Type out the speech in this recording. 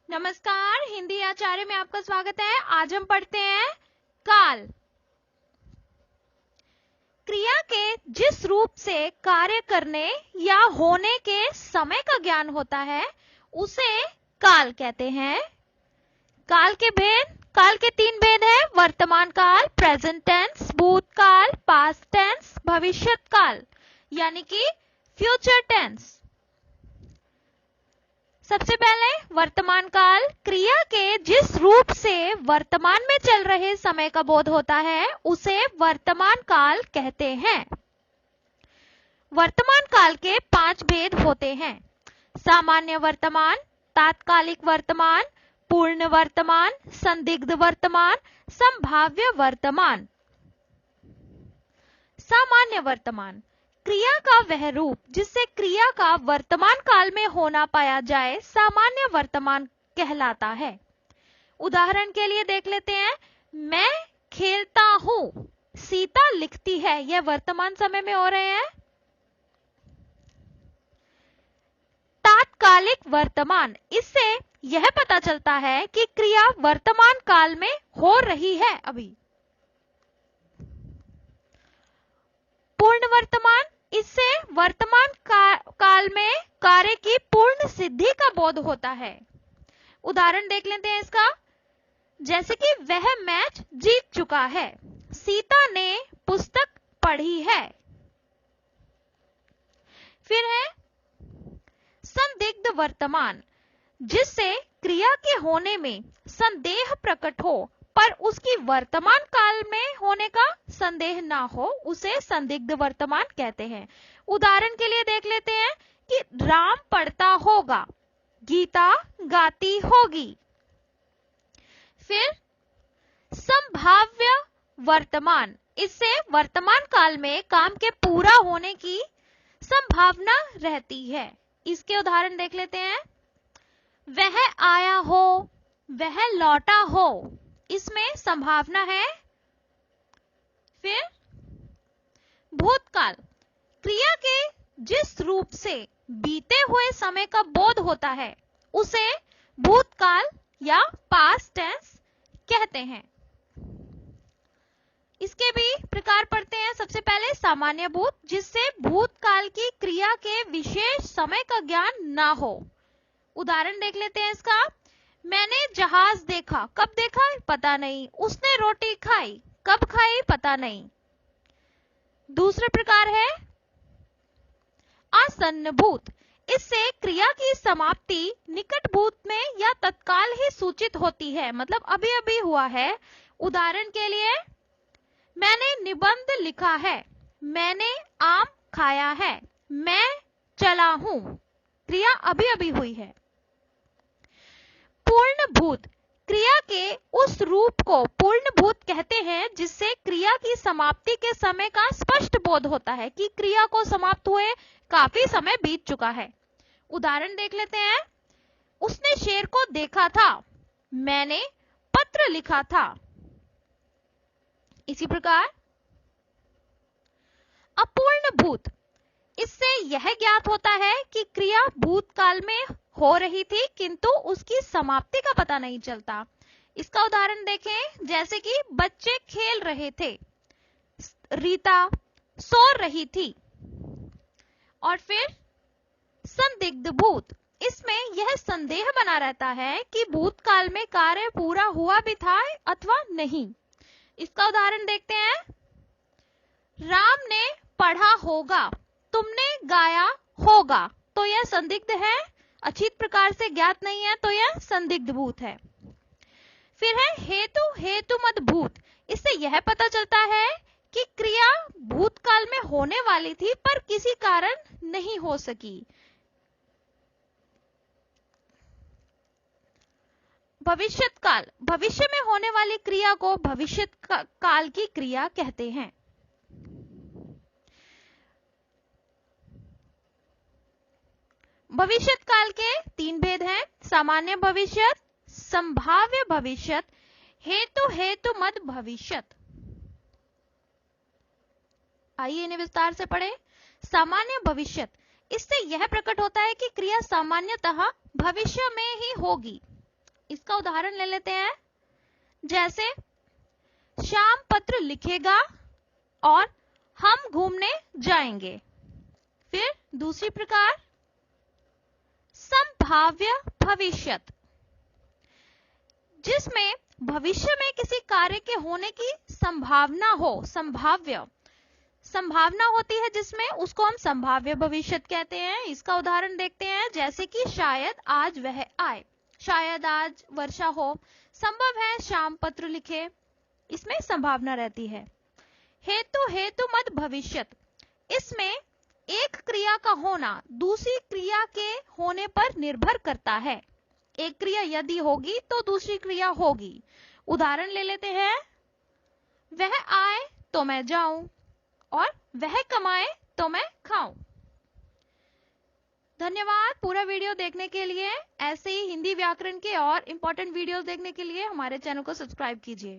नमस्कार, हिंदी आचार्य में आपका स्वागत है। आज हम पढ़ते हैं काल। क्रिया के जिस रूप से कार्य करने या होने के समय का ज्ञान होता है उसे काल कहते हैं। काल के 3 भेद हैं: वर्तमान काल, प्रेजेंट टेंस, भूतकाल, पास्ट टेंस, भविष्यत काल यानी कि फ्यूचर टेंस। सबसे पहले वर्तमान काल। क्रिया के जिस रूप से वर्तमान में चल रहे समय का बोध होता है उसे वर्तमान काल कहते हैं। वर्तमान काल के 5 भेद होते हैं: सामान्य वर्तमान, तात्कालिक वर्तमान, पूर्ण वर्तमान, संदिग्ध वर्तमान, संभाव्य वर्तमान। सामान्य वर्तमान क्रिया का वह रूप जिससे क्रिया का वर्तमान काल में होना पाया जाए सामान्य वर्तमान कहलाता है। उदाहरण के लिए देख लेते हैं। मैं खेलता हूं, सीता लिखती है, यह वर्तमान समय में हो रहे हैं। तात्कालिक वर्तमान, इससे यह पता चलता है कि क्रिया वर्तमान काल में हो रही है अभी। पूर्ण वर्तमान, इससे वर्तमान काल में कार्य की पूर्ण सिद्धि का बोध होता है। उदाहरण देख लेते हैं इसका। जैसे कि वह मैच जीत चुका है, सीता ने पुस्तक पढ़ी है। फिर है संदिग्ध वर्तमान, जिससे क्रिया के होने में संदेह प्रकट हो पर उसकी वर्तमान काल में होने का संदेह ना हो, उसे संदिग्ध वर्तमान कहते हैं। उदाहरण के लिए देख लेते हैं कि राम पढ़ता होगा, गीता गाती होगी। फिर संभाव्य वर्तमान, इससे वर्तमान काल में काम के पूरा होने की संभावना रहती है। इसके उदाहरण देख लेते हैं। वह आया हो, वह लौटा हो, इसमें संभावना है। फिर भूतकाल, क्रिया के जिस रूप से बीते हुए समय का बोध होता है उसे भूतकाल या पास्ट टेंस कहते हैं। इसके भी प्रकार पढ़ते हैं। सबसे पहले सामान्य भूत, जिससे भूतकाल की क्रिया के विशेष समय का ज्ञान ना हो। उदाहरण देख लेते हैं इसका। मैंने जहाज देखा, कब देखा पता नहीं। उसने रोटी खाई, कब खाई पता नहीं। दूसरा प्रकार है आसन्न भूत, इससे क्रिया की समाप्ति निकट भूत में या तत्काल ही सूचित होती है, मतलब अभी अभी हुआ है। उदाहरण के लिए, मैंने निबंध लिखा है, मैंने आम खाया है, मैं चला हूं, क्रिया अभी अभी हुई है। पूर्ण भूत, क्रिया के उस रूप को पूर्ण भूत कहते हैं जिससे क्रिया की समाप्ति के समय का स्पष्ट बोध होता है कि क्रिया को समाप्त हुए काफी समय बीत चुका है। उदाहरण देख लेते हैं। उसने शेर को देखा था, मैंने पत्र लिखा था। इसी प्रकार अपूर्ण भूत, इससे यह ज्ञात होता है कि क्रिया भूतकाल में हो रही थी किंतु उसकी समाप्ति का पता नहीं चलता। इसका उदाहरण देखें। जैसे कि बच्चे खेल रहे थे, रीता सो रही थी। और फिर संदिग्ध भूत, इसमें यह संदेह बना रहता है कि भूतकाल में कार्य पूरा हुआ भी था अथवा नहीं। इसका उदाहरण देखते हैं। राम ने पढ़ा होगा, तुमने गाया होगा, तो यह संदिग्ध है, अच्छी प्रकार से ज्ञात नहीं है, तो यह संदिग्ध भूत है। फिर है हेतु हेतुमद भूत, इससे यह पता चलता है कि क्रिया भूतकाल में होने वाली थी पर किसी कारण नहीं हो सकी। भविष्यत काल, भविष्य में होने वाली क्रिया को भविष्यत काल की क्रिया कहते हैं। भविष्यत काल के 3 भेद हैं: सामान्य भविष्यत, संभाव्य भविष्यत, हेतु हेतुमद भविष्यत। आइए इन्हें विस्तार से पढ़ें। सामान्य भविष्यत, इससे यह प्रकट होता है कि क्रिया सामान्यतः भविष्य में ही होगी। इसका उदाहरण ले लेते हैं। जैसे श्याम पत्र लिखेगा और हम घूमने जाएंगे। फिर दूसरी प्रकार, संभाव्य भविष्यत, जिसमें भविष्य में किसी कार्य के होने की संभावना हो, संभावना होती है जिसमें, उसको हम संभाव्य भविष्यत कहते हैं। इसका उदाहरण देखते हैं। जैसे कि शायद आज वह आए, शायद आज वर्षा हो, संभव है श्याम पत्र लिखे, इसमें संभावना रहती है। हेतु मत भविष्यत, इसमें एक क्रिया का होना दूसरी क्रिया के होने पर निर्भर करता है। एक क्रिया यदि होगी तो दूसरी क्रिया होगी। उदाहरण ले लेते हैं। वह आए तो मैं जाऊं और वह कमाए तो मैं खाऊं। धन्यवाद पूरा वीडियो देखने के लिए। ऐसे ही हिंदी व्याकरण के और इंपॉर्टेंट वीडियोस देखने के लिए हमारे चैनल को सब्सक्राइब कीजिए।